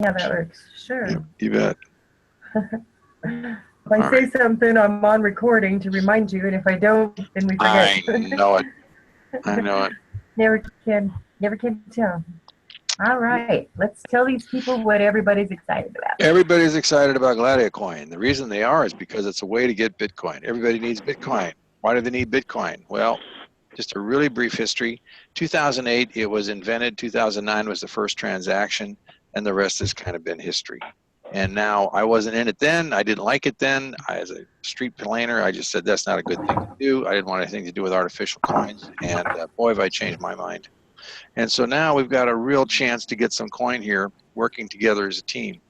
how that works. Sure. You bet. If I All say right. something, I'm on recording to remind you, and if I don't, then we forget. I know it. I know it. never never can tell. All right, let's tell these people what everybody's excited about. Everybody's excited about GladiaCoin. The reason they are is because it's a way to get Bitcoin. Everybody needs Bitcoin. Why do they need Bitcoin? Well, just a really brief history. 2008, it was invented. 2009 was the first transaction, and the rest has kind of been history. And now I wasn't in it then. I didn't like it then. As a street planner, I just said that's not a good thing to do. I didn't want anything to do with artificial coins. And boy, have I changed my mind. And so now we've got a real chance to get some coin here working together as a team.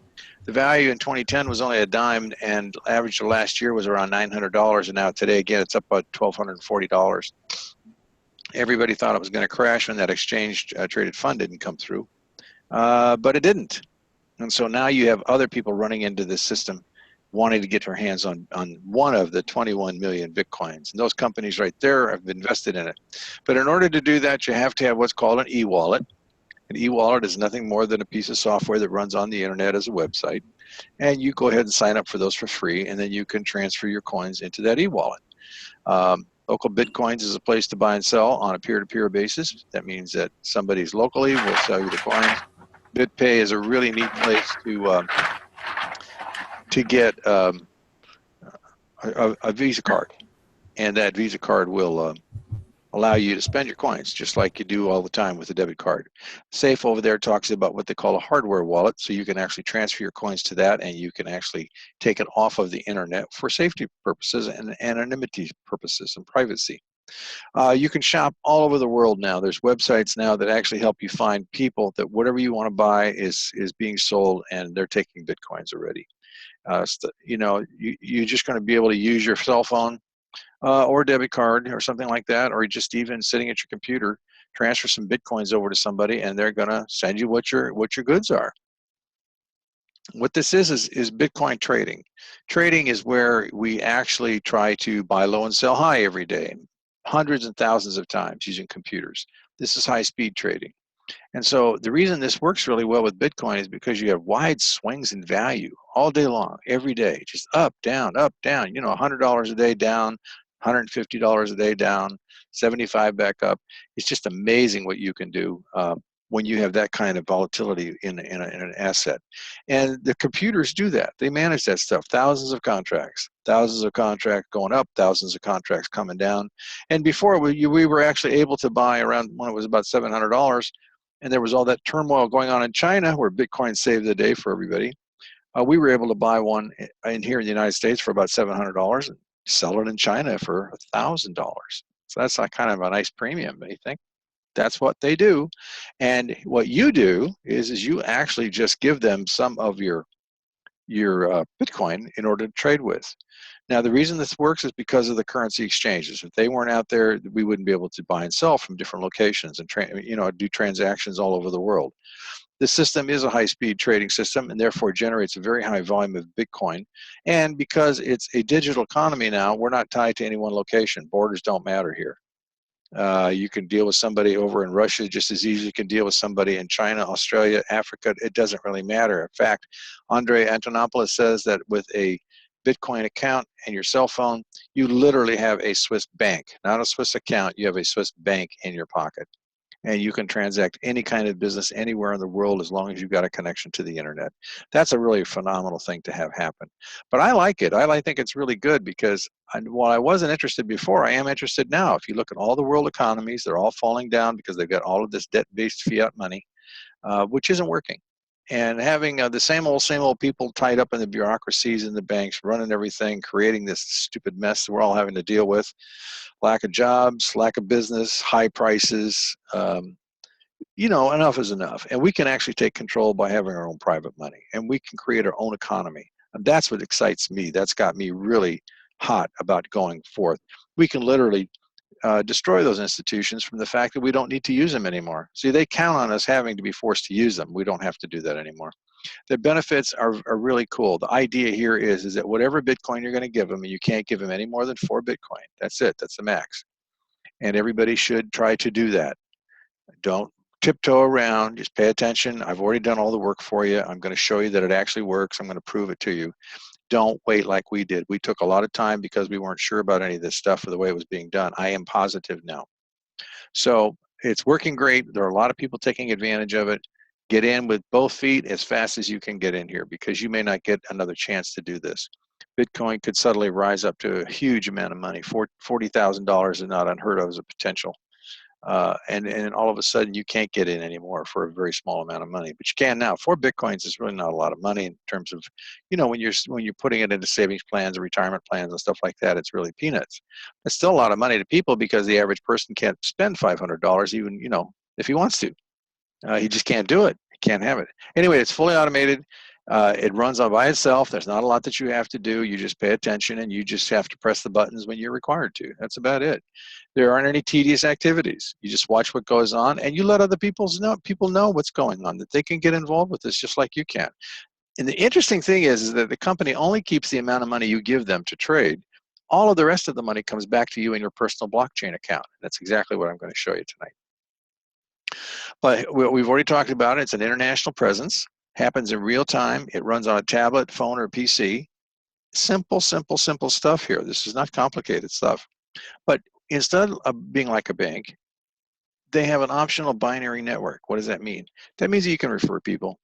The value in 2010 was only a dime, and average of last year was around $900. And now today, again, it's up about $1,240. Everybody thought it was going to crash when that exchange traded fund didn't come through, but it didn't. And so now you have other people running into this system wanting to get their hands on one of the 21 million Bitcoins. And those companies right there have invested in it. But in order to do that, you have to have what's called an e-wallet. An e-wallet is nothing more than a piece of software that runs on the internet as a website. And you go ahead and sign up for those for free, and then you can transfer your coins into that e-wallet. Local Bitcoins is a place to buy and sell on a peer-to-peer basis. That means that somebody's locally will sell you the coins. BitPay is a really neat place to get a Visa card, and that Visa card will allow you to spend your coins just like you do all the time with a debit card. Safe over there talks about what they call a hardware wallet, so you can actually transfer your coins to that, and you can actually take it off of the internet for safety purposes and anonymity purposes and privacy. You can shop all over the world now. There's websites now that actually help you find people that whatever you want to buy is being sold, and they're taking Bitcoins already. You're just going to be able to use your cell phone or a debit card or something like that, or just even sitting at your computer, transfer some Bitcoins over to somebody, and they're going to send you what your goods are. What this is Bitcoin trading. Trading is where we actually try to buy low and sell high every day, hundreds and thousands of times using computers. This is high-speed trading. And so the reason this works really well with Bitcoin is because you have wide swings in value all day long, every day, just up, down, $100 a day down, $150 a day down, 75 back up. It's just amazing what you can do when you have that kind of volatility in an asset. And the computers do that. They manage that stuff, thousands of contracts going up, thousands of contracts coming down. And before we were actually able to buy around when it was about $700, and there was all that turmoil going on in China where Bitcoin saved the day for everybody. We were able to buy one in here in the United States for about $700 and sell it in China for $1,000. So that's like kind of a nice premium, don't you think? That's what they do. And what you do is you actually just give them some of your Bitcoin in order to trade with. Now, the reason this works is because of the currency exchanges. If they weren't out there, we wouldn't be able to buy and sell from different locations and do transactions all over the world. This system is a high-speed trading system and therefore generates a very high volume of Bitcoin. And because it's a digital economy now, we're not tied to any one location. Borders don't matter here. You can deal with somebody over in Russia just as easily as you can deal with somebody in China, Australia, Africa. It doesn't really matter. In fact, Andre Antonopoulos says that with a Bitcoin account and your cell phone, you literally have a Swiss bank, not a Swiss account. You have a Swiss bank in your pocket. And you can transact any kind of business anywhere in the world as long as you've got a connection to the internet. That's a really phenomenal thing to have happen. But I like it. I think it's really good because while I wasn't interested before, I am interested now. If you look at all the world economies, they're all falling down because they've got all of this debt-based fiat money, which isn't working. And having the same old people tied up in the bureaucracies in the banks, running everything, creating this stupid mess that we're all having to deal with. Lack of jobs, lack of business, high prices. Enough is enough. And we can actually take control by having our own private money. And we can create our own economy. And that's what excites me. That's got me really hot about going forth. We can literally destroy those institutions from the fact that we don't need to use them anymore. See, they count on us having to be forced to use them. We don't have to do that anymore. The benefits are really cool. The idea here is that whatever Bitcoin you're going to give them, and you can't give them any more than 4 Bitcoin. That's it. That's the max. And everybody should try to do that. Don't tiptoe around, just pay attention. I've already done all the work for you. I'm going to show you that it actually works. I'm going to prove it to you. Don't wait like we did. We took a lot of time because we weren't sure about any of this stuff or the way it was being done. I am positive now. So it's working great. There are a lot of people taking advantage of it. Get in with both feet as fast as you can get in here, because you may not get another chance to do this. Bitcoin could suddenly rise up to a huge amount of money. $40,000 is not unheard of as a potential. And all of a sudden you can't get in anymore for a very small amount of money, but you can now. 4 Bitcoins is really not a lot of money in terms of, when you're putting it into savings plans or retirement plans and stuff like that, it's really peanuts. It's still a lot of money to people because the average person can't spend $500 even, if he wants to. He just can't do it. He can't have it. Anyway, it's fully automated. It runs all by itself. There's not a lot that you have to do. You just pay attention and you just have to press the buttons when you're required to. That's about it. There aren't any tedious activities. You just watch what goes on and you let other people know what's going on, that they can get involved with this just like you can. And the interesting thing is that the company only keeps the amount of money you give them to trade. All of the rest of the money comes back to you in your personal blockchain account. That's exactly what I'm going to show you tonight. But we've already talked about it. It's an international presence. Happens in real time. It runs on a tablet, phone, or PC. Simple, simple, simple stuff here. This is not complicated stuff. But instead of being like a bank, they have an optional binary network. What does that mean? That means that you can refer people.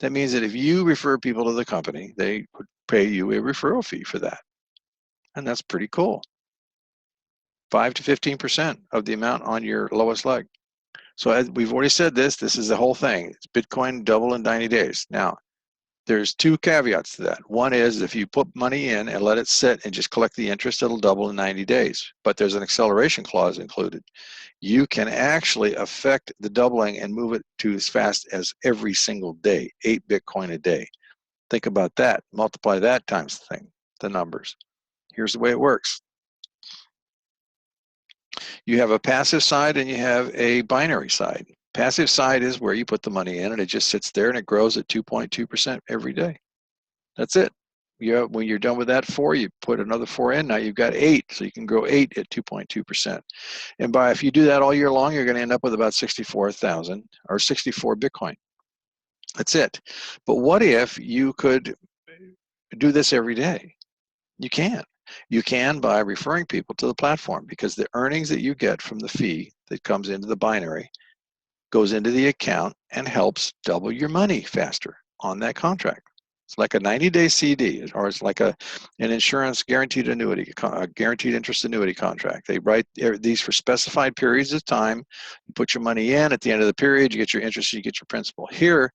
That means that if you refer people to the company, they would pay you a referral fee for that. And that's pretty cool. 5 to 15% of the amount on your lowest leg. So as we've already said this is the whole thing. It's Bitcoin double in 90 days. Now, there's 2 caveats to that. One is if you put money in and let it sit and just collect the interest, it'll double in 90 days. But there's an acceleration clause included. You can actually affect the doubling and move it to as fast as every single day, 8 Bitcoin a day. Think about that. Multiply that times the numbers. Here's the way it works. You have a passive side and you have a binary side. Passive side is where you put the money in and it just sits there and it grows at 2.2% every day. That's it. When you're done with that 4, you put another 4 in. Now you've got 8, so you can grow 8 at 2.2%. And if you do that all year long, you're going to end up with about 64,000 or 64 Bitcoin. That's it. But what if you could do this every day? You can. You can by referring people to the platform, because the earnings that you get from the fee that comes into the binary goes into the account and helps double your money faster on that contract. It's like a 90-day CD, or it's like an insurance guaranteed annuity, a guaranteed interest annuity contract. They write these for specified periods of time. You put your money in. At the end of the period, you get your interest, you get your principal. Here,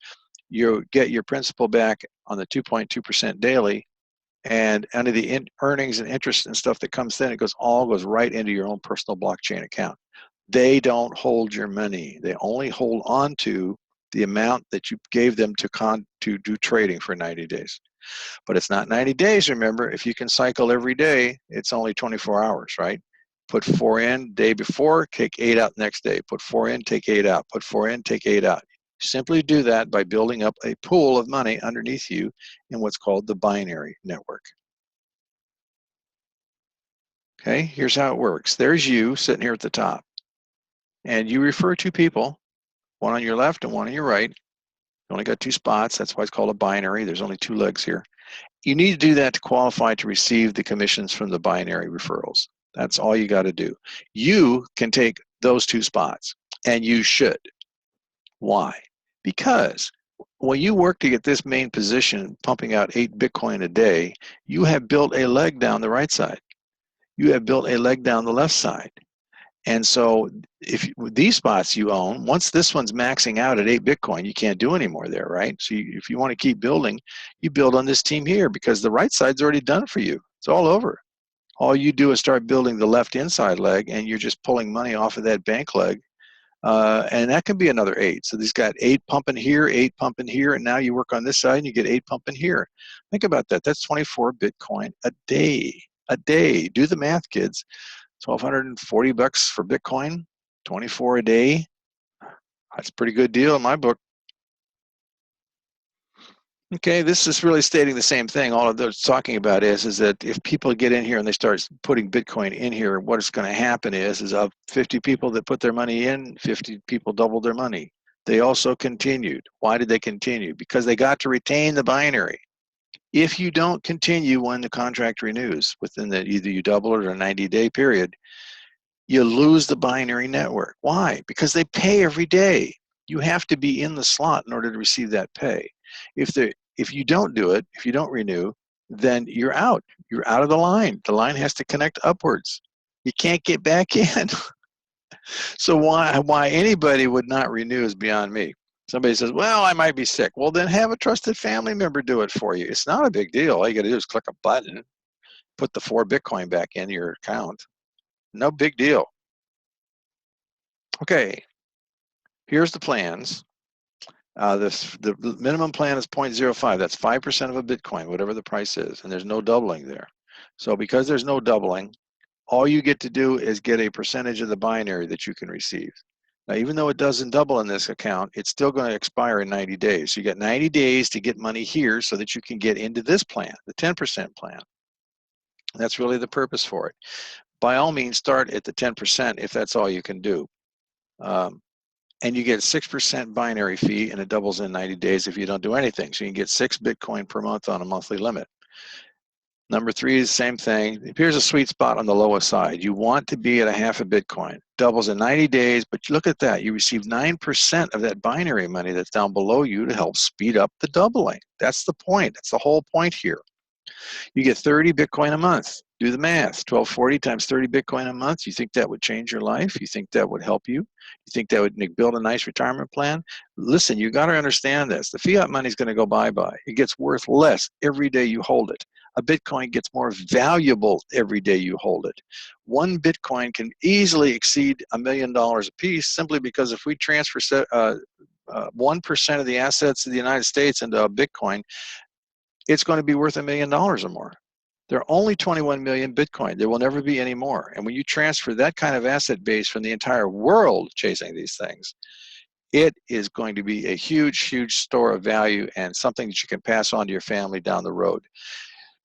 you get your principal back on the 2.2% daily. And under the earnings and interest and stuff that comes in, it all goes right into your own personal blockchain account. They don't hold your money. They only hold on to the amount that you gave them to do trading for 90 days. But it's not 90 days, remember. If you can cycle every day, it's only 24 hours, right? Put 4 in day before, take 8 out next day. Put 4 in, take 8 out. Put 4 in, take 8 out. Simply do that by building up a pool of money underneath you in what's called the binary network. Okay, here's how it works. There's you sitting here at the top. And you refer 2 people, one on your left and one on your right. You only got 2 spots. That's why it's called a binary. There's only 2 legs here. You need to do that to qualify to receive the commissions from the binary referrals. That's all you got to do. You can take those 2 spots, and you should. Why? Because when you work to get this main position, pumping out 8 Bitcoin a day, you have built a leg down the right side. You have built a leg down the left side. And so if these spots you own, once this one's maxing out at 8 Bitcoin, you can't do any more there, right? So if you want to keep building, you build on this team here, because the right side's already done for you. It's all over. All you do is start building the left inside leg, and you're just pulling money off of that bank leg. And that can be another 8. So these got 8 pumping here, 8 pumping here, and now you work on this side and you get 8 pumping here. Think about that. That's 24 Bitcoin a day. A day. Do the math, kids. $1,240 for Bitcoin, 24 a day. That's a pretty good deal in my book. Okay, this is really stating the same thing. All of those talking about is that if people get in here and they start putting Bitcoin in here, what is going to happen is of 50 people that put their money in, 50 people double their money. They also continued. Why did they continue? Because they got to retain the binary. If you don't continue when the contract renews within the either you double it or a 90-day period, you lose the binary network. Why? Because they pay every day. You have to be in the slot in order to receive that pay. If you don't do it, if you don't renew, then you're out. You're out of the line. The line has to connect upwards. You can't get back in. So why anybody would not renew is beyond me. Somebody says, well, I might be sick. Well, then have a trusted family member do it for you. It's not a big deal. All you got to do is click a button, put the 4 Bitcoin back in your account. No big deal. Okay, here's the plans. The minimum plan is 0.05. That's 5% of a Bitcoin, whatever the price is, and there's no doubling there. So because there's no doubling, all you get to do is get a percentage of the binary that you can receive. Now, even though it doesn't double in this account, it's still going to expire in 90 days. So you got 90 days to get money here so that you can get into this plan, the 10% plan. That's really the purpose for it. By all means, start at the 10% if that's all you can do. And you get 6% binary fee, and it doubles in 90 days if you don't do anything. So you can get 6 Bitcoin per month on a monthly limit. Number 3 is the same thing. Here's a sweet spot on the lowest side. You want to be at a half a Bitcoin. Doubles in 90 days, but look at that. You receive 9% of that binary money that's down below you to help speed up the doubling. That's the point. That's the whole point here. You get 30 Bitcoin a month. Do the math. 1240 times 30 Bitcoin a month. You think that would change your life? You think that would help you? You think that would build a nice retirement plan? Listen, you got to understand this. The fiat money is going to go bye-bye. It gets worth less every day you hold it. A Bitcoin gets more valuable every day you hold it. 1 Bitcoin can easily exceed $1 million a piece simply because if we transfer 1% of the assets of the United States into a Bitcoin, it's going to be worth $1 million or more. There are only 21 million Bitcoin. There will never be any more. And when you transfer that kind of asset base from the entire world chasing these things, it is going to be a huge, huge store of value and something that you can pass on to your family down the road.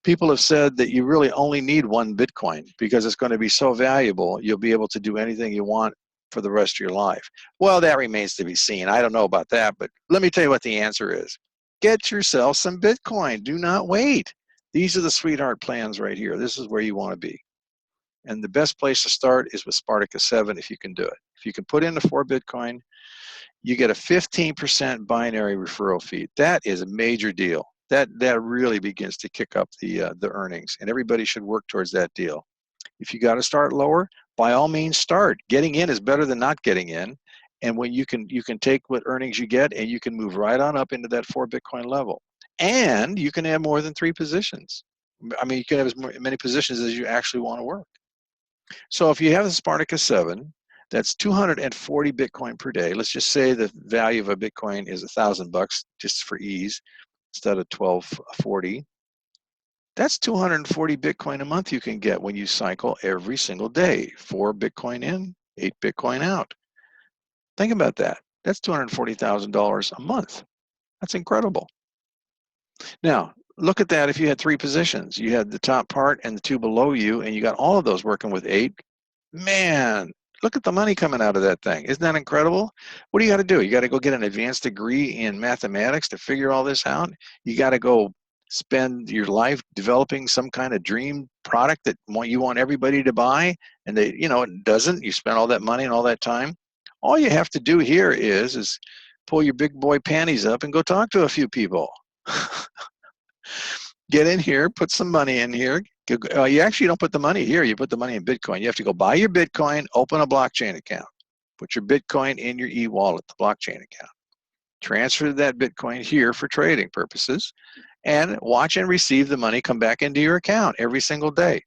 People have said that you really only need 1 Bitcoin because it's going to be so valuable, you'll be able to do anything you want for the rest of your life. Well, that remains to be seen. I don't know about that, but let me tell you what the answer is. Get yourself some Bitcoin. Do not wait. These are the sweetheart plans right here. This is where you want to be. And the best place to start is with Spartacus 7 if you can do it. If you can put in the 4 Bitcoin, you get a 15% binary referral fee. That is a major deal. That really begins to kick up the earnings, and everybody should work towards that deal. If you got to start lower, by all means start. Getting in is better than not getting in, and when you can take what earnings you get and you can move right on up into that 4 Bitcoin level, and you can have more than 3 positions. I mean, you can have as many positions as you actually want to work. So if you have the Spartacus 7, that's 240 Bitcoin per day. Let's just say the value of a Bitcoin is $1,000 just for ease, instead of 1240. That's 240 Bitcoin a month you can get when you cycle every single day. 4 Bitcoin in, 8 Bitcoin out. Think about that. That's $240,000 a month. That's incredible. Now, look at that if you had 3 positions. You had the top part and the 2 below you, and you got all of those working with 8. Man, look at the money coming out of that thing. Isn't that incredible? What do you got to do? You got to go get an advanced degree in mathematics to figure all this out. You got to go spend your life developing some kind of dream product that you want everybody to buy, and they, it doesn't. You spend all that money and all that time. All you have to do here is pull your big boy panties up and go talk to a few people. Get in here, put some money in here. You actually don't put the money here. You put the money in Bitcoin. You have to go buy your Bitcoin, open a blockchain account. Put your Bitcoin in your e-wallet, the blockchain account. Transfer that Bitcoin here for trading purposes, and watch and receive the money come back into your account every single day.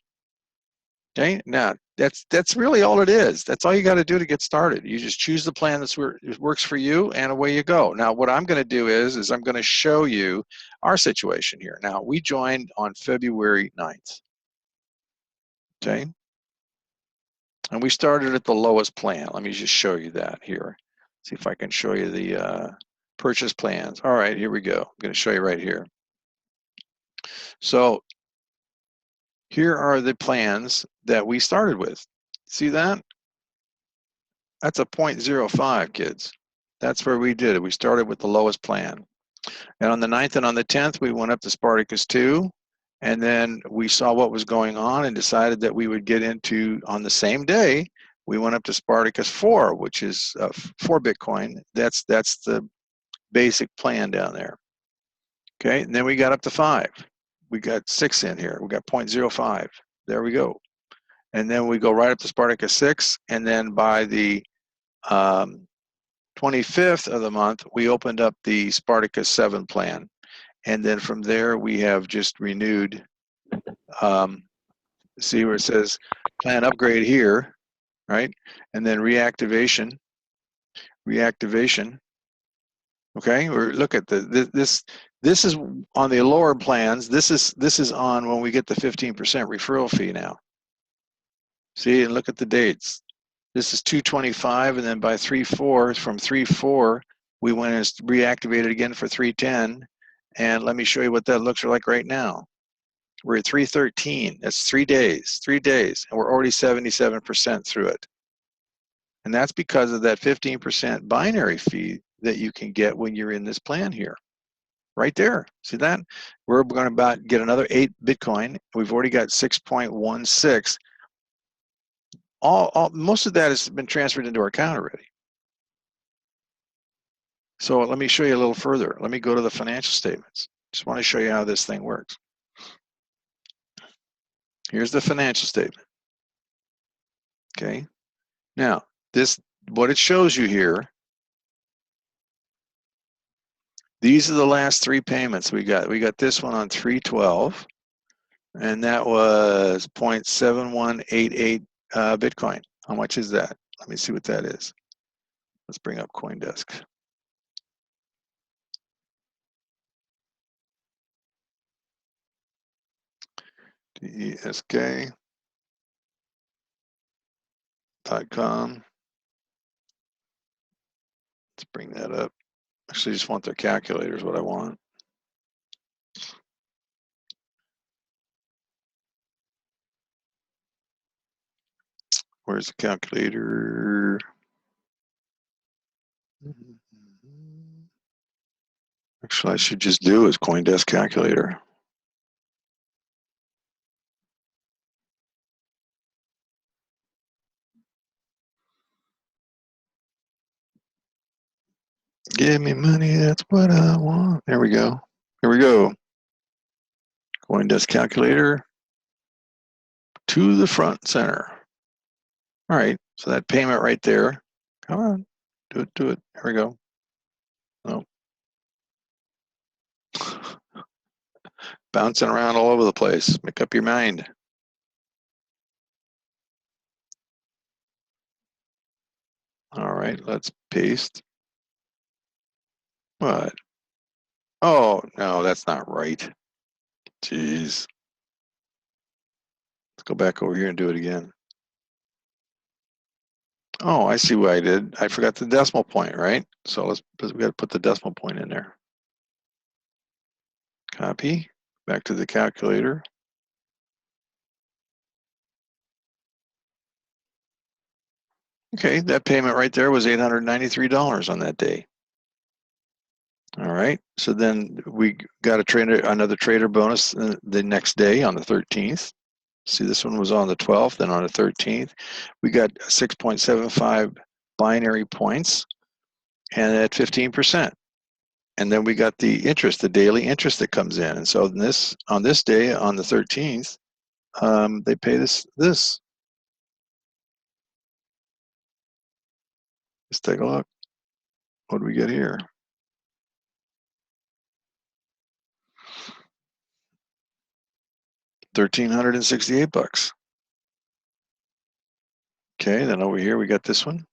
Okay, now that's really all it is. That's all you got to do to get started. You just choose the plan that works for you, and away you go. Now, what I'm going to do is I'm going to show you our situation here. Now, we joined on February 9th. Okay, and we started at the lowest plan. Let me just show you that here. See if I can show you the purchase plans. All right, here we go. I'm going to show you right here. So here are the plans that we started with. See that? That's a 0.05, kids. That's where we did it. We started with the lowest plan. And on the 9th and on the 10th, we went up to Spartacus 2. And then we saw what was going on and decided that we would get into, on the same day, we went up to Spartacus 4, which is 4 Bitcoin. That's the basic plan down there. Okay, and then we got up to 5. We got 6 in here. We got 0.05. There we go. And then we go right up to Spartacus 6. And then by the 25th of the month, we opened up the Spartacus 7 plan. And then from there, we have just renewed, see where it says plan upgrade here, right? And then reactivation. Okay, or look at this is on the lower plans. This is on when we get the 15% referral fee now. See, and look at the dates. This is 225, and then by 3/4, from 3/4, we went and reactivated again for 310. And let me show you what that looks like right now. We're at 313. That's 3 days, and we're already 77% through it. And that's because of that 15% binary fee that you can get when you're in this plan here. Right there. See that? We're going to about get another 8 Bitcoin. We've already got 6.16. Most of that has been transferred into our account already. So let me show you a little further. Let me go to the financial statements. Just want to show you how this thing works. Here's the financial statement. Okay. Now, what it shows you here, these are the last 3 payments we got. We got this one on 3/12, and that was 0.7188 Bitcoin. How much is that? Let me see what that is. Let's bring up CoinDesk. DESK.com. Let's bring that up. Actually, I just want their calculator is what I want. Where's the calculator? Actually, I should just do is CoinDesk calculator. Give me money, that's what I want. There we go. Here we go. CoinDesk calculator to the front center. All right, so that payment right there. Come on, do it. Here we go. Nope. Bouncing around all over the place. Make up your mind. All right, let's paste. What? Oh, no, that's not right. Jeez. Let's go back over here and do it again. Oh, I see what I did. I forgot the decimal point, right? So we got to put the decimal point in there. Copy, back to the calculator. Okay, that payment right there was $893 on that day. All right, so then we got another trader bonus the next day on the 13th. See, this one was on the 12th, then on the 13th. We got 6.75 binary points and at 15%. And then we got the interest, the daily interest that comes in. And so on this day, on the 13th, they pay this. Let's take a look. What do we get here? $1,368. Okay, then over here we got this one.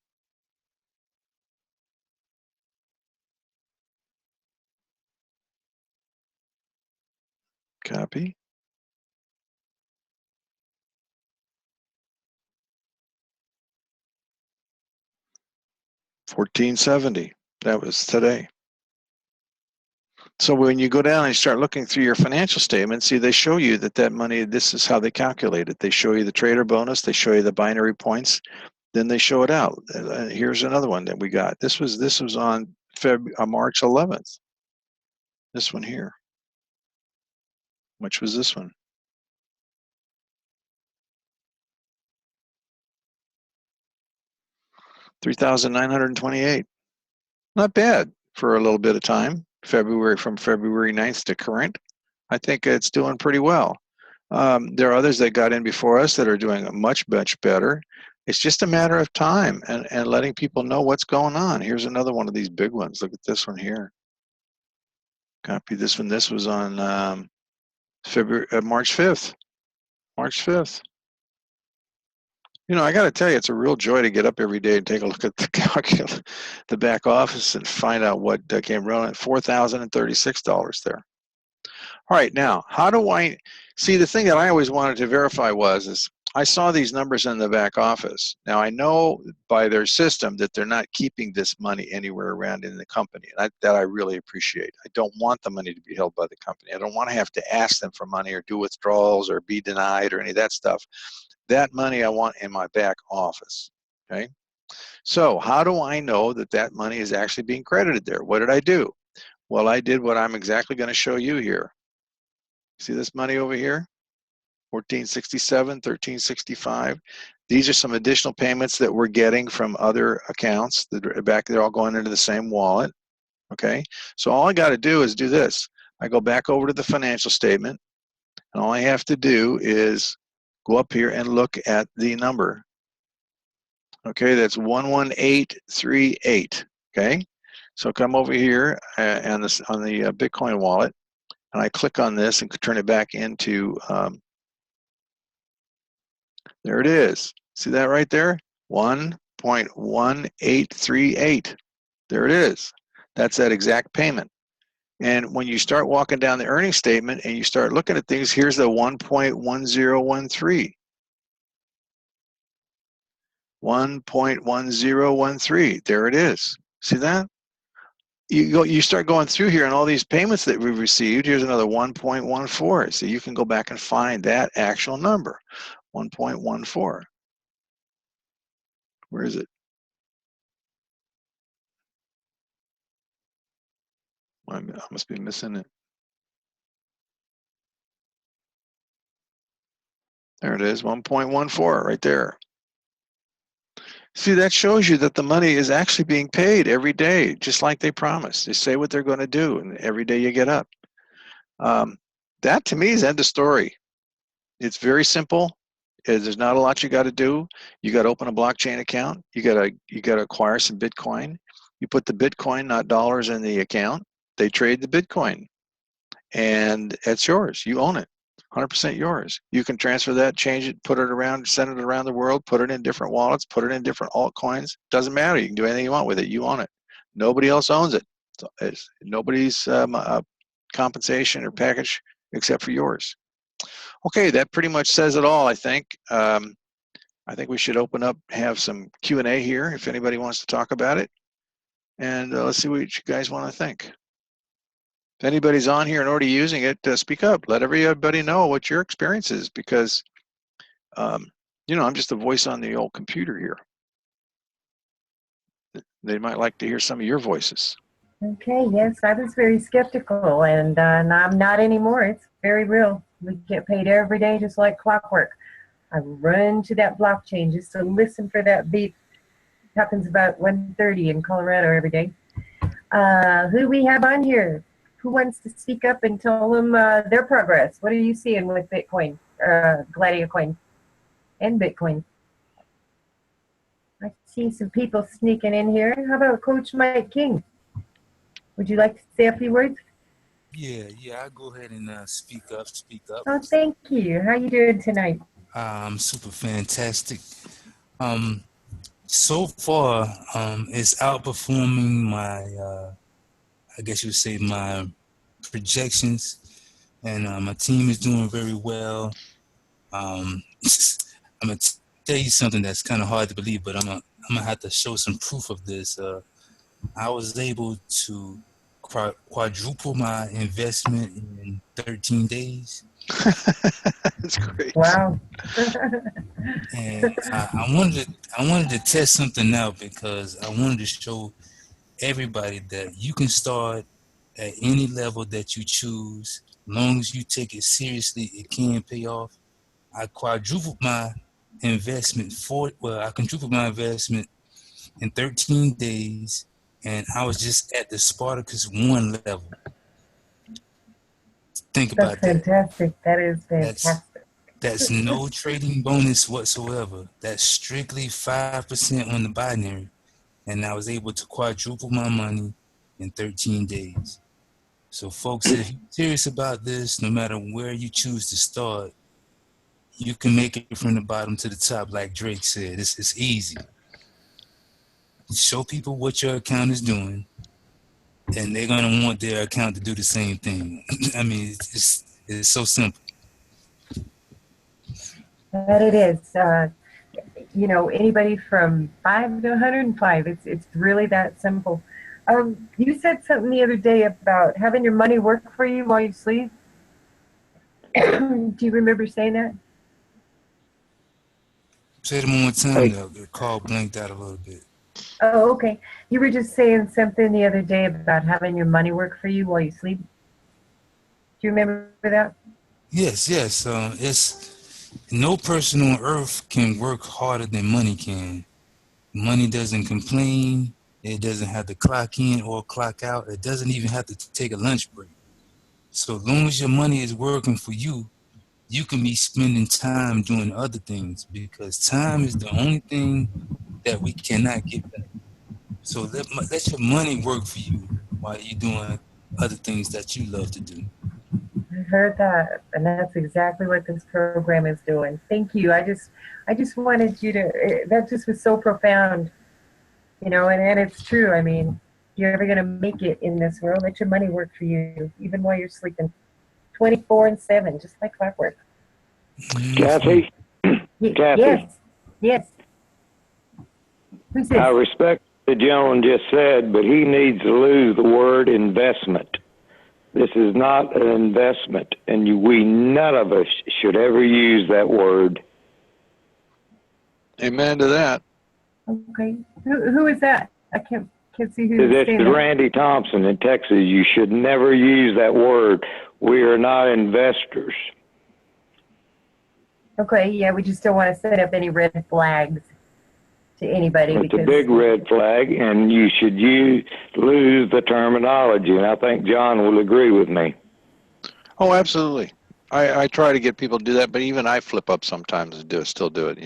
Copy. $1,470. That was today. So when you go down and you start looking through your financial statements, see, they show you that money, this is how they calculate it. They show you the trader bonus, they show you the binary points, then they show it out. Here's another one that we got. This was on March 11th. This one here. Which was this one? 3,928. Not bad for a little bit of time. From February 9th to current. I think it's doing pretty well. There are others that got in before us that are doing much better. It's just a matter of time and letting people know what's going on. Here's another one of these big ones. Look at this one here. Copy this one. This was on March 5th. March 5th. You know, I got to tell you, it's a real joy to get up every day and take a look at the back office and find out what came running. $4,036 there. All right, now, how do I see? The thing that I always wanted to verify is I saw these numbers in the back office. Now, I know by their system that they're not keeping this money anywhere around in the company. And that I really appreciate. I don't want the money to be held by the company. I don't want to have to ask them for money or do withdrawals or be denied or any of that stuff. That money I want in my back office, okay? So how do I know that that money is actually being credited there? What did I do? Well, I did what I'm exactly going to show you here. See this money over here? 1467, 1365. These are some additional payments that we're getting from other accounts that are back. They're all going into the same wallet, okay? So all I got to do is do this. I go back over to the financial statement, and all I have to do is go up here and look at the number. Okay, that's 11838. Okay, so come over here on the Bitcoin wallet, and I click on this and turn it back into. There it is. See that right there? 1.1838. There it is. That's that exact payment. And when you start walking down the earnings statement and you start looking at things, here's the 1.1013. 1.1013. There it is. See that? You start going through here and all these payments that we've received. Here's another 1.14. So you can go back and find that actual number, 1.14. Where is it? I must be missing it. There it is, 1.14 right there. See, that shows you that the money is actually being paid every day, just like they promised. They say what they're going to do, and every day you get up. That to me is end of story. It's very simple. There's not a lot you got to do. You got to open a blockchain account. You got to acquire some Bitcoin. You put the Bitcoin, not dollars, in the account. They trade the Bitcoin, and it's yours. You own it. 100% yours. You can transfer that, change it, put it around, send it around the world, put it in different wallets, put it in different altcoins. Doesn't matter. You can do anything you want with it. You own it. Nobody else owns it. It's nobody's compensation or package except for yours. Okay, that pretty much says it all, I think. I think we should open up, have some Q&A here if anybody wants to talk about it. And let's see what you guys want to think. If anybody's on here and already using it, speak up. Let everybody know what your experience is, because, you know, I'm just a voice on the old computer here. They might like to hear some of your voices. Okay, yes, I was very skeptical, and I'm not anymore. It's very real. We get paid every day just like clockwork. I run to that blockchain just to listen for that beep. It happens about 1:30 in Colorado every day. Who we have on here? Who wants to speak up and tell them their progress? What are you seeing with Bitcoin, GladiaCoin, and Bitcoin? I see some people sneaking in here. How about Coach Mike King? Would you like to say a few words? Yeah, I'll go ahead and speak up. Oh, thank you. How you doing tonight? Super fantastic. So far, it's outperforming my, I guess you would say, my projections, and my team is doing very well. I'm gonna tell you something that's kind of hard to believe, but I'm gonna have to show some proof of this. I was able to quadruple my investment in 13 days. That's great. Wow. And I wanted to test something out because I wanted to show everybody that you can start at any level that you choose. Long as you take it seriously, it can pay off. I quadrupled my I quadrupled my investment in 13 days, and I was just at the Spartacus 1 level. Think That's about that. fantastic. That is That's fantastic. that's no trading bonus whatsoever. That's strictly 5% on the binary. And I was able to quadruple my money in 13 days. So, folks, if you're serious about this, no matter where you choose to start, you can make it from the bottom to the top, like Drake said. It's easy. Show people what your account is doing, and they're gonna want their account to do the same thing. I mean, it's so simple. That it is. Anybody from 5 to 105. It's really that simple. You said something the other day about having your money work for you while you sleep. Do you remember saying that? Say them one more time. The call blanked out a little bit. Oh, okay. You were just saying something the other day about having your money work for you while you sleep. Do you remember that? Yes. It's no person on earth can work harder than money can. Money doesn't complain. It doesn't have to clock in or clock out. It doesn't even have to take a lunch break. So long as your money is working for you, you can be spending time doing other things because time is the only thing that we cannot get back. So let your money work for you while you're doing other things that you love to do. I heard that, and that's exactly what this program is doing. Thank you. I just wanted you to. That just was so profound, and it's true. I mean, you're ever gonna make it in this world, let your money work for you, even while you're sleeping, 24/7, just like clockwork. Kathy? Kathy? Yes. Who's I this? respect what the gentleman just said, but he needs to lose the word investment. This is not an investment, and none of us should ever use that word. Amen to that. Okay. Who is that? I can't see who's This saying is that. Randy Thompson in Texas. You should never use that word. We are not investors. Okay, yeah, we just don't want to set up any red flags to anybody. It's a big red flag, and you should lose the terminology, and I think John will agree with me. Oh, absolutely. I try to get people to do that, but even I flip up sometimes and still do it,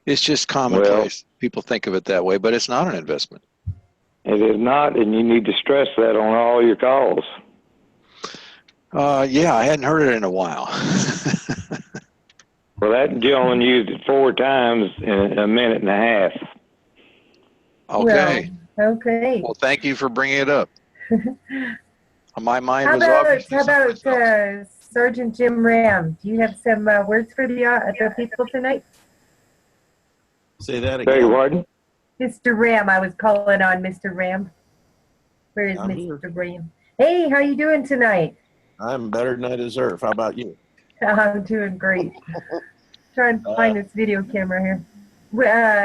It's just commonplace. People think of it that way, but it's not an investment. It is not, and you need to stress that on all your calls. Yeah, I hadn't heard it in a while. Well, that gentleman used it 4 times in a minute and a half. Okay. Well, okay. Well, thank you for bringing it up. My mind How was obviously about somewhere else. Sergeant Jim Ram? Do you have some words for the people tonight? Say that Beg your again. pardon? Mr. Ram, I was calling on Mr. Ram. Where is I'm Mr. here. Ram? Hey, how you doing tonight? I'm better than I deserve. How about you? I'm doing great. Trying to find this video camera here.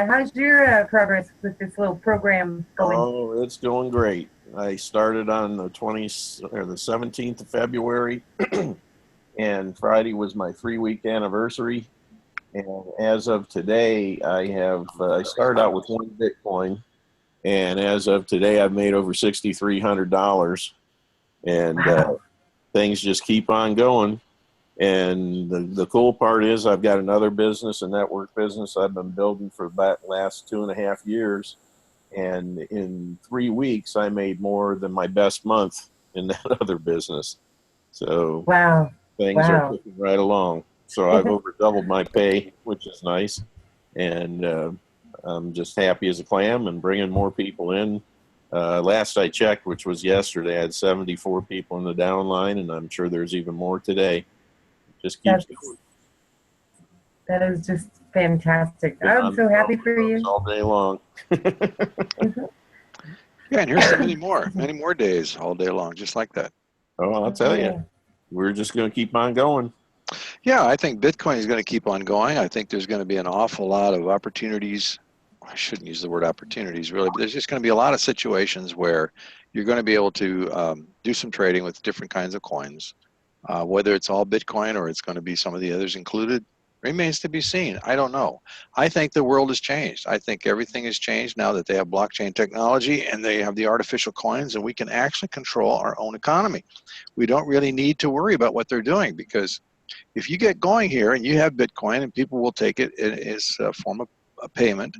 How's your progress with this little program going? Oh, it's going great. I started on the 17th of February, and Friday was my 3-week anniversary. And as of today, I started out with 1 Bitcoin, and as of today, I've made over $6,300, and Wow. things just keep on going. And the cool part is I've got another business, a network business I've been building for the last 2.5 years. And in 3 weeks, I made more than my best month in that other business. So Wow. things are clicking right along. So I've over doubled my pay, which is nice. And I'm just happy as a clam and bringing more people in. Last I checked, which was yesterday, I had 74 people in the downline, and I'm sure there's even more today. Just keeps going. That is just fantastic. I'm so happy for you. All day long. Yeah, and here's so many more days all day long, just like that. Oh, I'll tell you. we're just going to keep on going. Yeah, I think Bitcoin is going to keep on going. I think there's going to be an awful lot of opportunities. I shouldn't use the word opportunities really, but there's just going to be a lot of situations where you're going to be able to do some trading with different kinds of coins. Whether it's all Bitcoin or it's going to be some of the others included remains to be seen. I don't know. I think the world has changed. I think everything has changed now that they have blockchain technology and they have the artificial coins, and we can actually control our own economy. We don't really need to worry about what they're doing, because if you get going here and you have Bitcoin and people will take it as a form of a payment,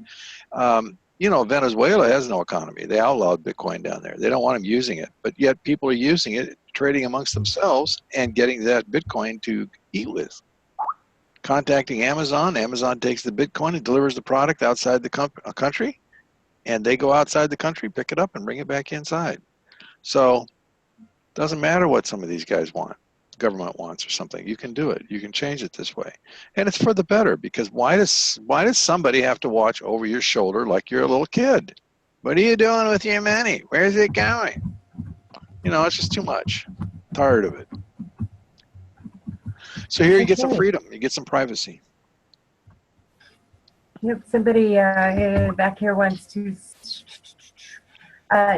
you know, Venezuela has no economy. They outlawed Bitcoin down there. They don't want them using it, but yet people are using it, trading amongst themselves and getting that Bitcoin to eat with. Contacting Amazon, Amazon takes the Bitcoin and delivers the product outside the country, and they go outside the country, pick it up, and bring it back inside. So it doesn't matter what some of these guys want, government wants or something. You can do it. You can change it this way, and it's for the better. Because why does somebody have to watch over your shoulder like you're a little kid? What are you doing with your money? Where's it going? You know, it's just too much. Tired of it. So here you get some freedom. You get some privacy. Yep, somebody back here wants to,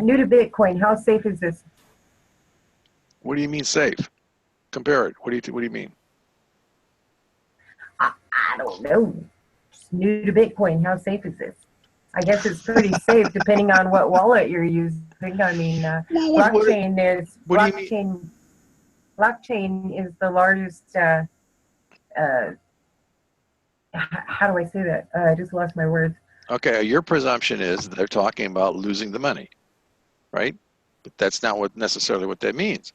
new to Bitcoin, how safe is this? What do you mean safe? Compare it. What do you mean? I don't know. Just new to Bitcoin, how safe is this? I guess it's pretty safe depending on what wallet you're using. I mean, blockchain is the largest. How do I say that? I just lost my words. Okay, your presumption is they're talking about losing the money, right? But that's not necessarily what that means.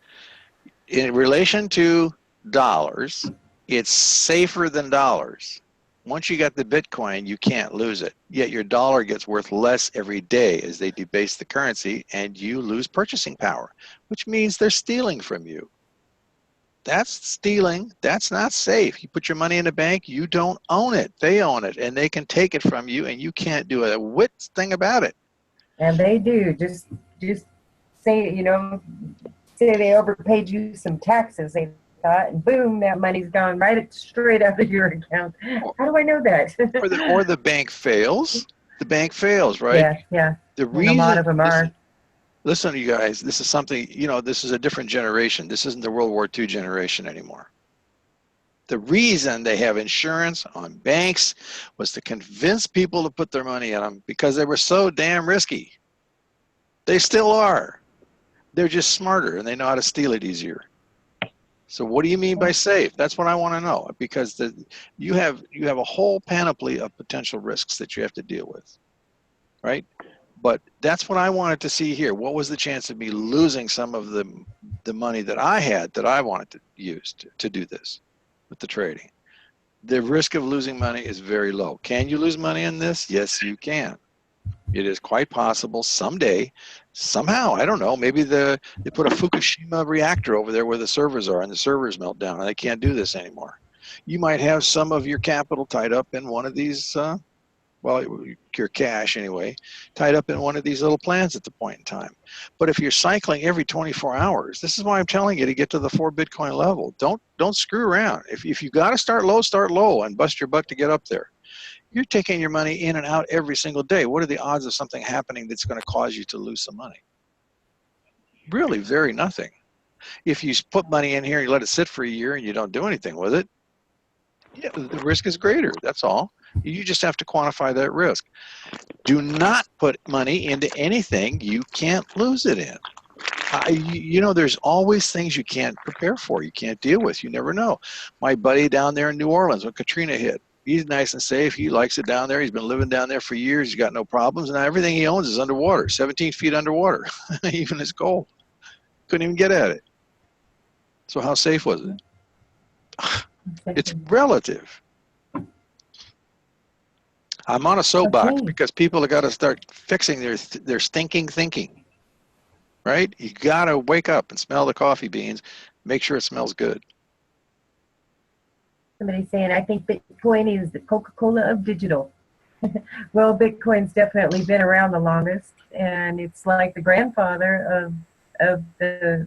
In relation to dollars, it's safer than dollars. Once you got the Bitcoin, you can't lose it. Yet your dollar gets worth less every day as they debase the currency, and you lose purchasing power, which means they're stealing from you. That's stealing. That's not safe. You put your money in the bank, you don't own it. They own it, and they can take it from you, and you can't do a whit thing about it. And they do. Just say, say they overpaid you some taxes, they thought, and boom, that money's gone right straight out of your account. How do I know that? or the bank fails. The bank fails, right? Yeah. The reason, a lot of them are. Listen, you guys, this is something, this is a different generation. This isn't the World War II generation anymore. The reason they have insurance on banks was to convince people to put their money in them because they were so damn risky. They still are. They're just smarter and they know how to steal it easier. So what do you mean by safe? That's what I want to know, because you have a whole panoply of potential risks that you have to deal with, right? But that's what I wanted to see here. What was the chance of me losing some of the money that I had that I wanted to use to do this with the trading? The risk of losing money is very low. Can you lose money in this? Yes, you can. It is quite possible someday, somehow, I don't know, maybe they put a Fukushima reactor over there where the servers are and the servers melt down and they can't do this anymore. You might have some of your capital tied up in one of these, your cash anyway, tied up in one of these little plans at the point in time. But if you're cycling every 24 hours, this is why I'm telling you to get to the 4 Bitcoin level. Don't screw around. If you got to start low and bust your butt to get up there. You're taking your money in and out every single day. What are the odds of something happening that's going to cause you to lose some money? Really, very nothing. If you put money in here, you let it sit for a year and you don't do anything with it, yeah, the risk is greater. That's all. You just have to quantify that risk. Do not put money into anything you can't lose it in. There's always things you can't prepare for, you can't deal with. You never know. My buddy down there in New Orleans when Katrina hit, he's nice and safe. He likes it down there. He's been living down there for years. He's got no problems. And now everything he owns is underwater, 17 feet underwater, even his gold. Couldn't even get at it. So how safe was it? It's relative. I'm on a soapbox because people have got to start fixing their stinking thinking, right? You got to wake up and smell the coffee beans, make sure it smells good. Somebody's saying, I think Bitcoin is the Coca-Cola of digital. Well, Bitcoin's definitely been around the longest, and it's like the grandfather of the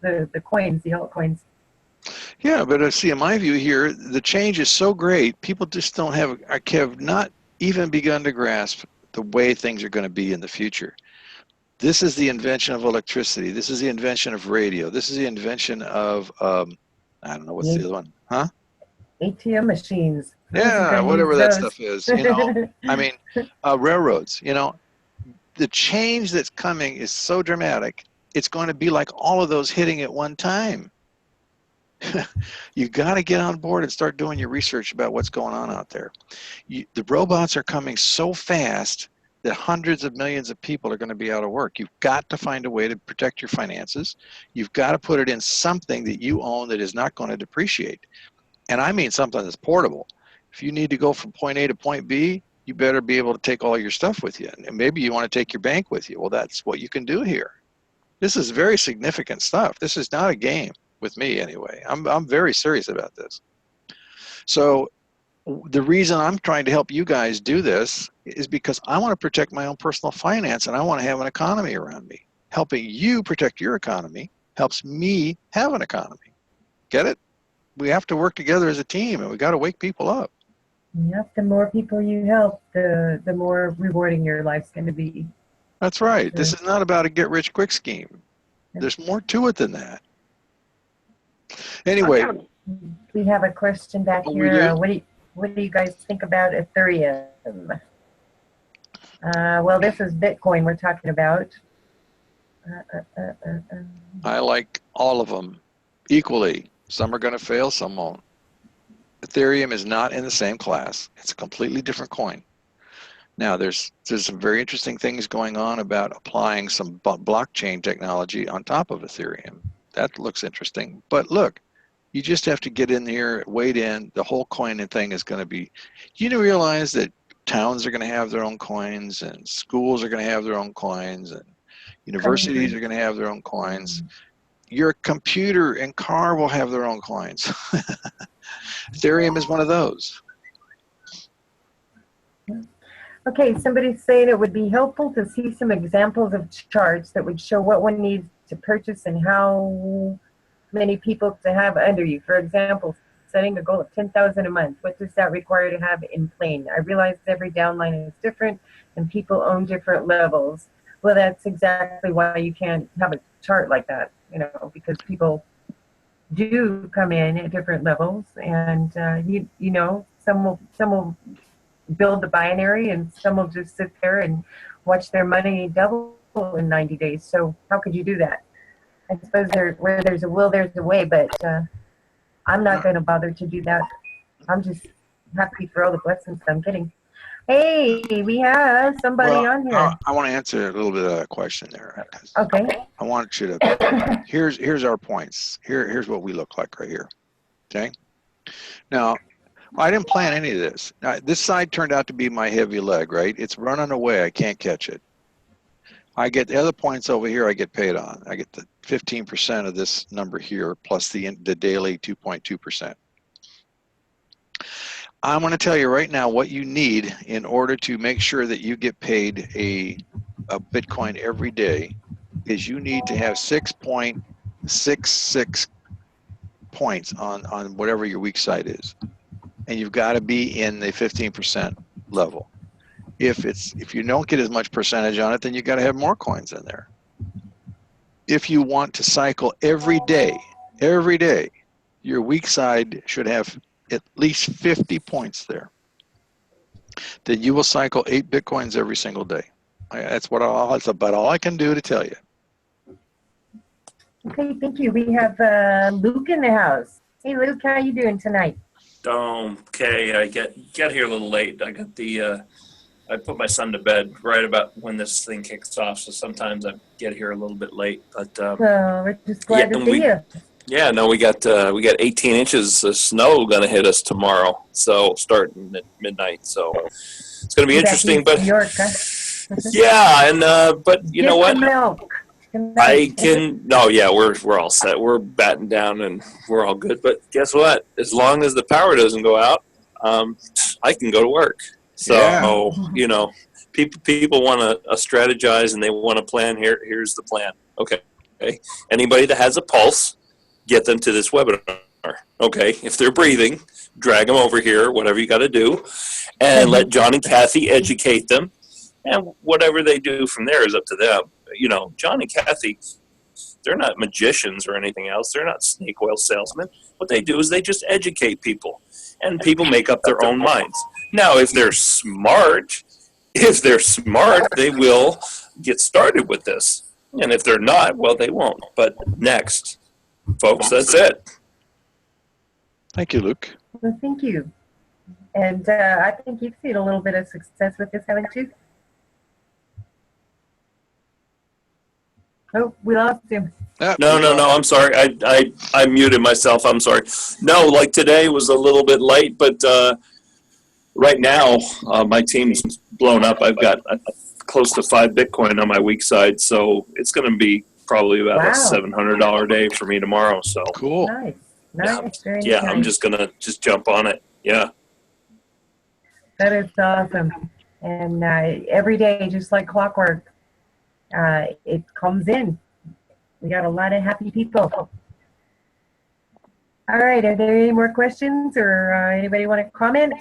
the coins, the altcoins. Yeah, but see, in my view here, the change is so great, people just don't have not even begun to grasp the way things are going to be in the future. This is the invention of electricity. This is the invention of radio. This is the invention of, I don't know, what's the other one? Huh? ATM machines. Who's Yeah, gonna whatever use that those? stuff is, I mean, railroads, the change that's coming is so dramatic, it's going to be like all of those hitting at one time. You got to get on board and start doing your research about what's going on out there. The robots are coming so fast that hundreds of millions of people are going to be out of work. You've got to find a way to protect your finances. You've got to put it in something that you own that is not going to depreciate. And I mean something that's portable. If you need to go from point A to point B, you better be able to take all your stuff with you. And maybe you want to take your bank with you. Well, that's what you can do here. This is very significant stuff. This is not a game with me anyway. I'm very serious about this. So the reason I'm trying to help you guys do this is because I want to protect my own personal finance, and I want to have an economy around me. Helping you protect your economy helps me have an economy. Get it? We have to work together as a team, and we got to wake people up. Yep, the more people you help, the more rewarding your life's going to be. That's right. Sure. This is not about a get-rich-quick scheme. There's more to it than that. Anyway. We have a question back here. What do you guys think about Ethereum? Well, this is Bitcoin we're talking about. I like all of them equally. Some are going to fail, some won't. Ethereum is not in the same class. It's a completely different coin. Now, there's some very interesting things going on about applying some blockchain technology on top of Ethereum. That looks interesting. But look, you just have to get in here, wade in. The whole coin and thing is going to be, you realize that towns are going to have their own coins, and schools are going to have their own coins, and universities are going to have their own coins. Your computer and car will have their own coins. Ethereum is one of those. Okay, somebody's saying it would be helpful to see some examples of charts that would show what one needs to purchase and how many people to have under you. For example, setting a goal of 10,000 a month. What does that require to have in plain? I realize every downline is different and people own different levels. Well, that's exactly why you can't have a chart like that, because people do come in at different levels, and some will build the binary, and some will just sit there and watch their money double in 90 days. So how could you do that? I suppose where there's a will, there's a way, but I'm not going to bother to do that. I'm just happy for all the blessings I'm getting. Hey, we have somebody on here. I want to answer a little bit of that question there. Okay. I want you to, here's our points. Here's what we look like right here. Okay. Now, I didn't plan any of this. Now, this side turned out to be my heavy leg, right? It's running away. I can't catch it. I get the other points over here I get paid on. I get the 15% of this number here plus the daily 2.2%. I'm going to tell you right now what you need in order to make sure that you get paid a Bitcoin every day is you need to have 6.66 points on whatever your weak side is. And you've got to be in the 15% level. If you don't get as much percentage on it, then you've got to have more coins in there. If you want to cycle every day, your weak side should have at least 50 points there. Then you will cycle 8 Bitcoins every single day. That's about all I can do to tell you. Okay, thank you. We have Luke in the house. Hey, Luke, how you doing tonight? Okay, I get here a little late. I got I put my son to bed right about when this thing kicks off, so sometimes I get here a little bit late. But we're just glad to see you. Yeah, no, we got 18 inches of snow going to hit us tomorrow. So starting at midnight. So it's going to be interesting. But New York, huh? Yeah, and but you know what? Milk. I can. No, yeah, we're all set. We're batting down and we're all good. But guess what? As long as the power doesn't go out, I can go to work. So people want to strategize and they want to plan. Here's the plan. Okay, Okay, anybody that has a pulse, get them to this webinar. Okay, if they're breathing, drag them over here, whatever you got to do, and let John and Kathy educate them. And whatever they do from there is up to them. You know, John and Kathy, they're not magicians or anything else. They're not snake oil salesmen. What they do is they just educate people, and people make up their own minds. Now, if they're smart, they will get started with this. And if they're not, well, they won't. But next, folks, that's it. Thank you, Luke. Well, thank you. And I think you've seen a little bit of success with this, haven't you? Oh, we lost him. No, I'm sorry. I muted myself. I'm sorry. No, like today was a little bit late, but right now my team's blown up. I've got close to 5 Bitcoin on my weak side, so it's going to be probably about a $700 day for me tomorrow. So cool. Nice. Very yeah, nice. I'm just going to jump on it. Yeah. That is awesome. And every day, just like clockwork, it comes in. We got a lot of happy people. All right, are there any more questions or anybody want to comment?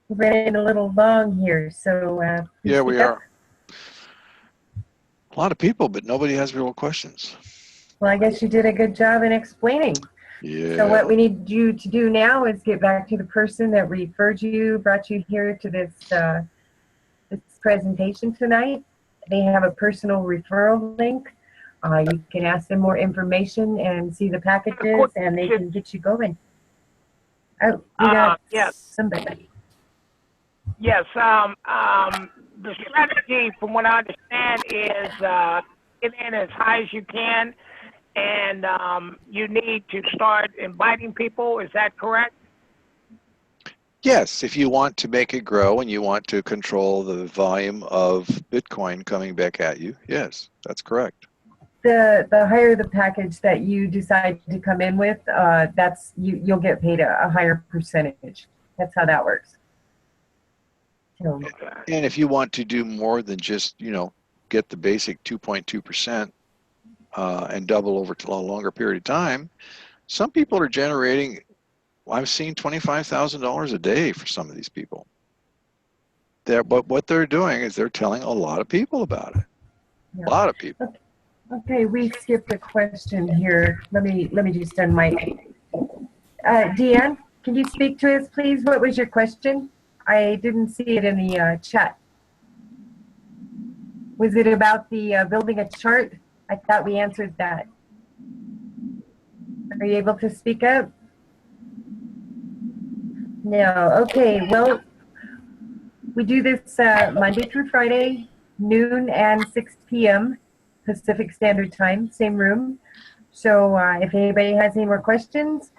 We're running a little long here, so yeah, we are. A lot of people, but nobody has real questions. Well, I guess you did a good job in explaining. Yeah. So what we need you to do now is get back to the person that referred you, brought you here to this presentation tonight. They have a personal referral link. You can ask them more information and see the packages, and they can get you going. Oh, we got somebody. Yes. The strategy, from what I understand, is get in as high as you can, and you need to start inviting people. Is that correct? Yes, if you want to make it grow and you want to control the volume of Bitcoin coming back at you, yes, that's correct. The higher the package that you decide to come in with, that's you'll get paid a higher percentage. That's how that works. So, and if you want to do more than just, get the basic 2.2% and double over to a longer period of time, some people are generating, I've seen $25,000 a day for some of these people. But what they're doing is they're telling a lot of people about it. yeah. A lot of people. Okay, we skipped a question here. Let me just unmic. Deanne, can you speak to us, please? What was your question? I didn't see it in the chat. Was it about the building a chart? I thought we answered that. Are you able to speak up? No. Okay, well, we do this Monday through Friday, noon and 6 p.m. Pacific Standard Time, same room. So if anybody has any more questions,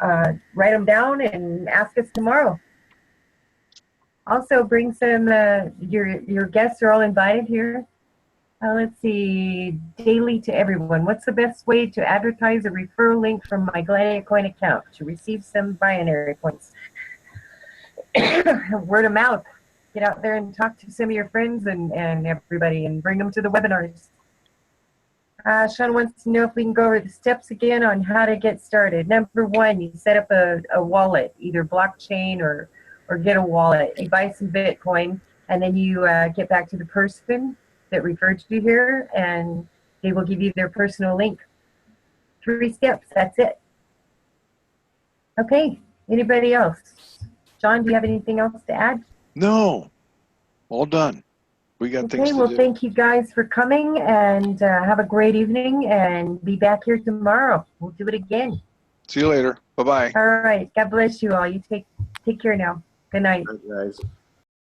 write them down and ask us tomorrow. Also, bring some, your guests are all invited here. Let's see, daily to everyone. What's the best way to advertise a referral link from my GladiaCoin account to receive some binary points? Word of mouth. Get out there and talk to some of your friends and everybody and bring them to the webinars. Sean wants to know if we can go over the steps again on how to get started. Number 1, you set up a wallet, either blockchain or get a wallet. You buy some Bitcoin, and then you get back to the person that referred you here, and they will give you their personal link. 3 steps, that's it. Okay, anybody else? John, do you have anything else to add? No, all done. We got things to do. Okay, well, thank you guys for coming, and have a great evening, and be back here tomorrow. We'll do it again. See you later. Bye-bye. All right, God bless you all. You take care now. Good night. All right, guys.